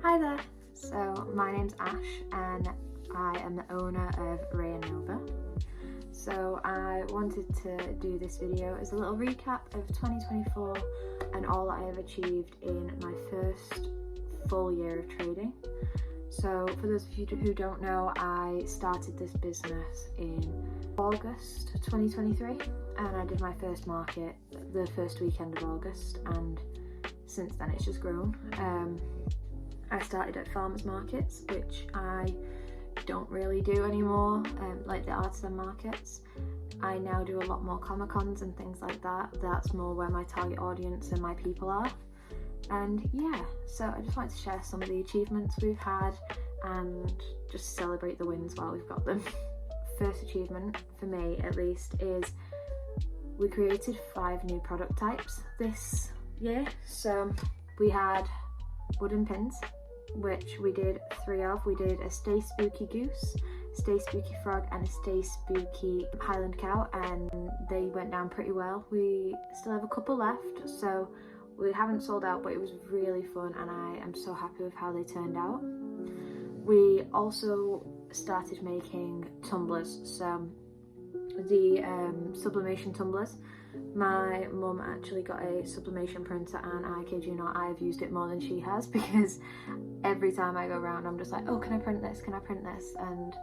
Hi there, so my name's Ash and I am the owner of Rae and Nova. So I wanted to do this video as a little recap of 2024 and all that I have achieved in my first full year of trading. So for those of you who don't know, I started this business in August 2023 and I did my first market the first weekend of August, and since then it's just grown. I started at farmers markets, which I don't really do anymore, like the artisan markets. I now do a lot more Comic-Cons and things like that. That's more where my target audience and my people are. And yeah, so I just wanted to share some of the achievements we've had and just celebrate the wins while we've got them. First achievement, for me at least, is we created 5 new product types this year. So we had wooden pins, which we did 3 of. We did a Stay Spooky Goose, Stay Spooky Frog and a Stay Spooky Highland Cow, and they went down pretty well. We still have a couple left, so we haven't sold out, but it was really fun and I am so happy with how they turned out. We also started making tumblers, so the sublimation tumblers. My mum actually got a sublimation printer and I kid you not, I've used it more than she has, because every time I go around I'm just like, oh, can I print this, can I print this? And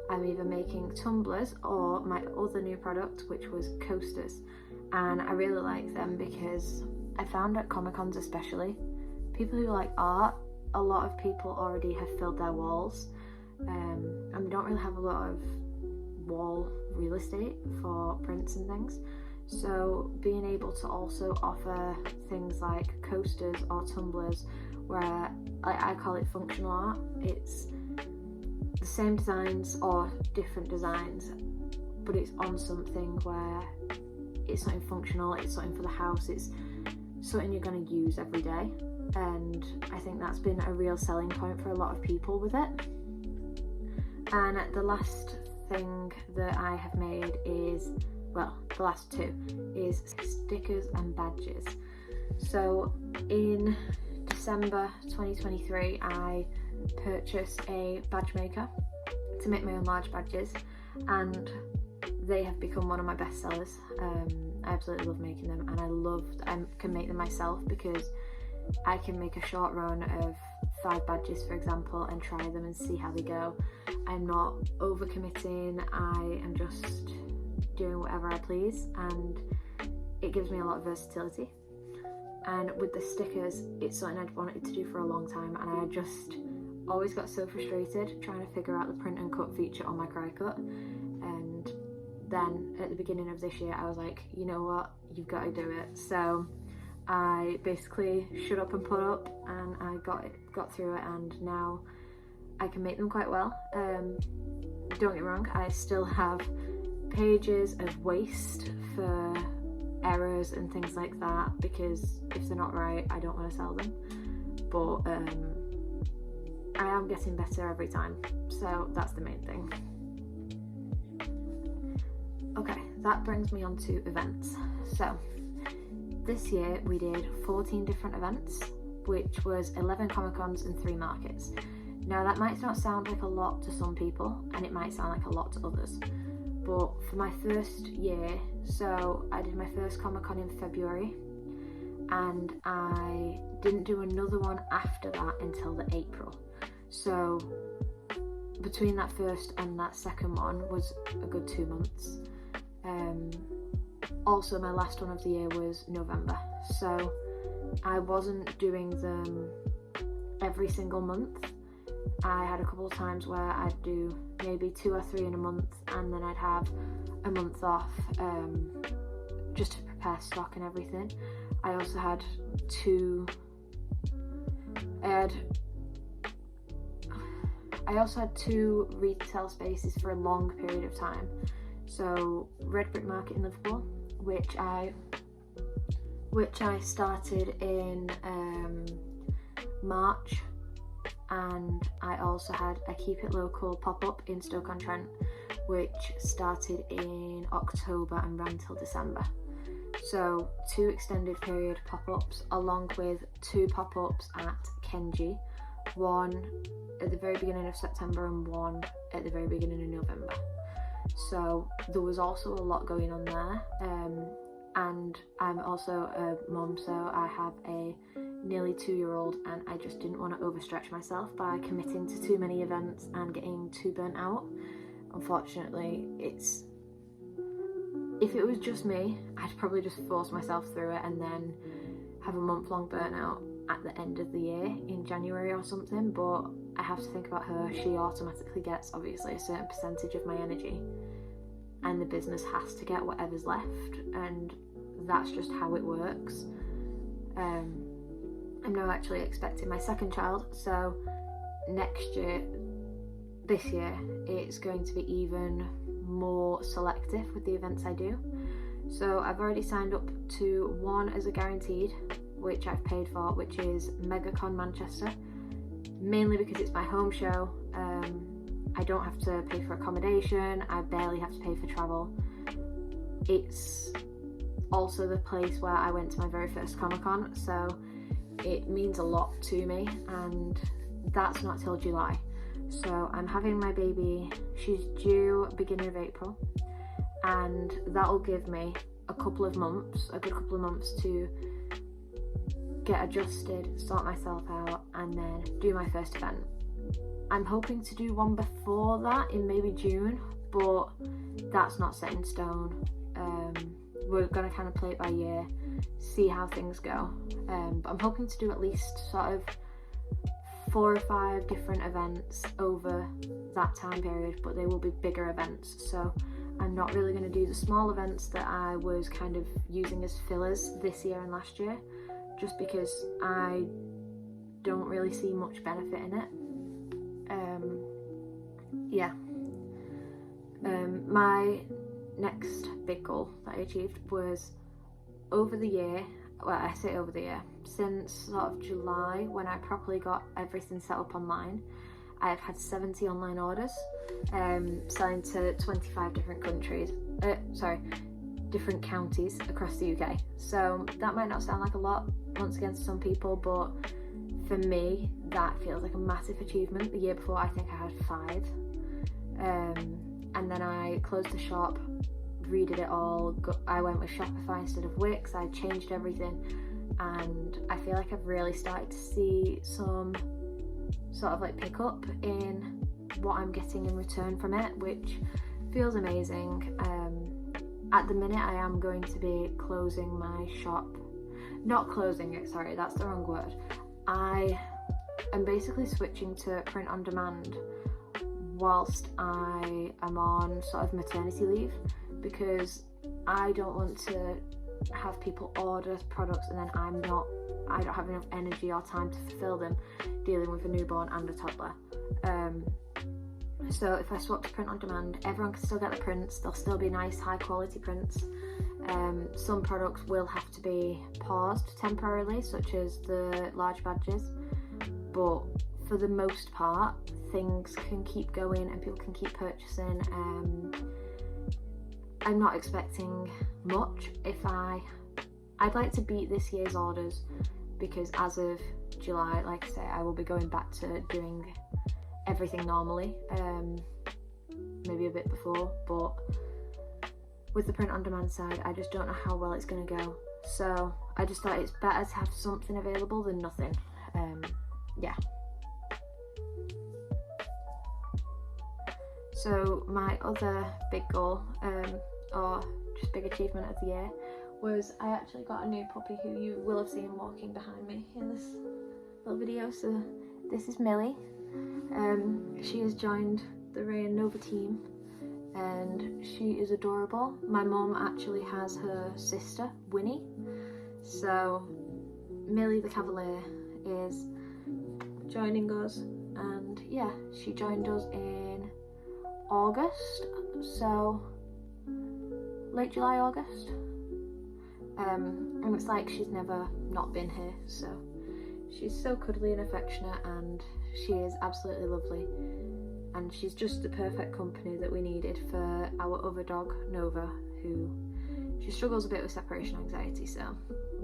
I'm either making tumblers or my other new product, which was coasters, and I really like them because I found at Comic-Cons especially, people who like art, a lot of people already have filled their walls, and we don't really have a lot of wall real estate for prints and things. So being able to also offer things like coasters or tumblers, where I call it functional art, it's the same designs or different designs, but it's on something where it's something functional, it's something for the house, it's something you're going to use every day, and I think that's been a real selling point for a lot of people with it. And the last thing that I have made is, well, the last 2 is stickers and badges. So in December 2023 I purchased a badge maker to make my own large badges, and they have become one of my best sellers. I absolutely love making them, and I can make them myself because I can make a short run of 5 badges, for example, and try them and see how they go. I'm not overcommitting, I am just doing whatever I please, and it gives me a lot of versatility. And with the stickers, it's something I'd wanted to do for a long time, and I just always got so frustrated trying to figure out the print and cut feature on my Cricut. And then at the beginning of this year I was like, you know what, you've got to do it. So I basically shut up and put up, and I got through it, and now I can make them quite well. Don't get me wrong, I still have pages of waste for errors and things like that, because if they're not right I don't want to sell them, but I am getting better every time, so that's the main thing. Okay, that brings me on to events. So this year we did 14 different events, which was 11 Comic-Cons and 3 markets. Now that might not sound like a lot to some people, and it might sound like a lot to others, but for my first year, so I did my first Comic-Con in February, and I didn't do another one after that until the April. So between that first and that second one was a good 2 months. Also my last one of the year was November, so I wasn't doing them every single month. I had a couple of times where I'd do maybe 2 or 3 in a month, and then I'd have a month off just to prepare stock and everything. I also had 2 retail spaces for a long period of time. So Red Brick Market in Liverpool, which I started in March, and I also had a Keep It Local pop-up in Stoke-on-Trent, which started in October and ran till December. So 2 extended period pop-ups, along with 2 pop-ups at Kenji, one at the very beginning of September and one at the very beginning of November. So there was also a lot going on there, and I'm also a mum, so I have a nearly 2-year-old, and I just didn't want to overstretch myself by committing to too many events and getting too burnt out. Unfortunately, if it was just me, I'd probably just force myself through it and then have a month-long burnout at the end of the year in January or something. But I have to think about her. She automatically gets obviously a certain percentage of my energy, and the business has to get whatever's left, and that's just how it works. I'm now actually expecting my second child, so this year it's going to be even more selective with the events I do. So I've already signed up to one as a guaranteed, which I've paid for, which is MegaCon Manchester, mainly because it's my home show. I don't have to pay for accommodation, I barely have to pay for travel. It's also the place where I went to my very first Comic-Con, so it means a lot to me, and that's not till July. So I'm having my baby, she's due beginning of April, and that'll give me a good couple of months to get adjusted, sort myself out, and then do my first event. I'm hoping to do one before that in maybe June, but that's not set in stone. We're going to kind of play it by ear, see how things go. But I'm hoping to do at least sort of 4 or 5 different events over that time period, but they will be bigger events. So I'm not really going to do the small events that I was kind of using as fillers this year and last year, just because I don't really see much benefit in it. My next big goal that I achieved was over the year, well, I say over the year, since sort of July, when I properly got everything set up online, I have had 70 online orders, selling to 25 different different counties across the UK. So that might not sound like a lot, once again, to some people, but for me, that feels like a massive achievement. The year before, I think I had 5. And then I closed the shop, redid it all. I went with Shopify instead of Wix. I changed everything, and I feel like I've really started to see some sort of like pick up in what I'm getting in return from it, which feels amazing. At the minute, I am going to be closing my shop. Not closing it, sorry, that's the wrong word. I am basically switching to print on demand whilst I am on sort of maternity leave, because I don't want to have people order products and then I don't have enough energy or time to fulfill them, dealing with a newborn and a toddler. So if I swap to print on demand, everyone can still get the prints. They'll still be nice, high quality prints. Some products will have to be paused temporarily, such as the large badges, but for the most part, things can keep going and people can keep purchasing. I'm not expecting much. I'd like to beat this year's orders, because as of July, like I say, I will be going back to doing everything normally, maybe a bit before, but with the print on demand side, I just don't know how well it's going to go. So I just thought it's better to have something available than nothing. Yeah. So my other big goal, or just big achievement of the year, was I actually got a new puppy who you will have seen walking behind me in this little video. So this is Millie. She has joined the Rae and Nova team, and she is adorable. My mum actually has her sister, Winnie. So Millie the Cavalier is joining us, and yeah, she joined us in August, so late July, August. And it's like she's never not been here, so she's so cuddly and affectionate, and she is absolutely lovely, and she's just the perfect company that we needed for our other dog, Nova, who she struggles a bit with separation anxiety, so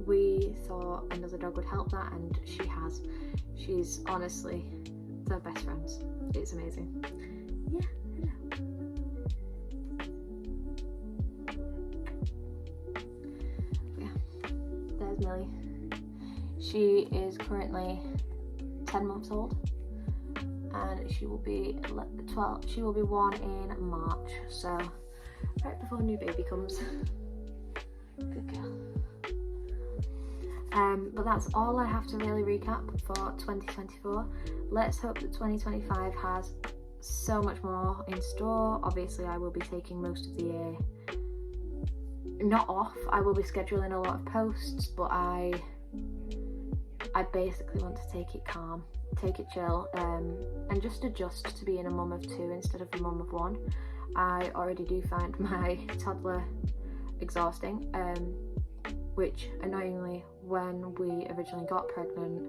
we thought another dog would help that, and she has. She's honestly, they're best friends. It's amazing. Yeah, hello. Yeah, there's Millie. She is currently 10 months old, and she will be 12. She will be 1 in March, so right before new baby comes. Good girl. But that's all I have to really recap for 2024. Let's hope that 2025 has so much more in store. Obviously, I will be taking most of the year not off. I will be scheduling a lot of posts, but I basically want to take it calm, take it chill, and just adjust to being a mum of 2 instead of a mum of 1. I already do find my toddler exhausting, which annoyingly, when we originally got pregnant,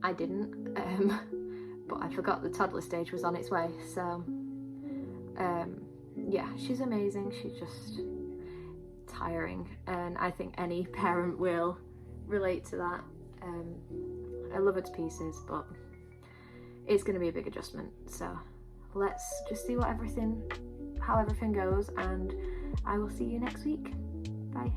I didn't, but I forgot the toddler stage was on its way. So yeah, she's amazing. She's just tiring, and I think any parent will relate to that. I love her to pieces, but it's going to be a big adjustment. So let's just see how everything goes, and I will see you next week. Bye.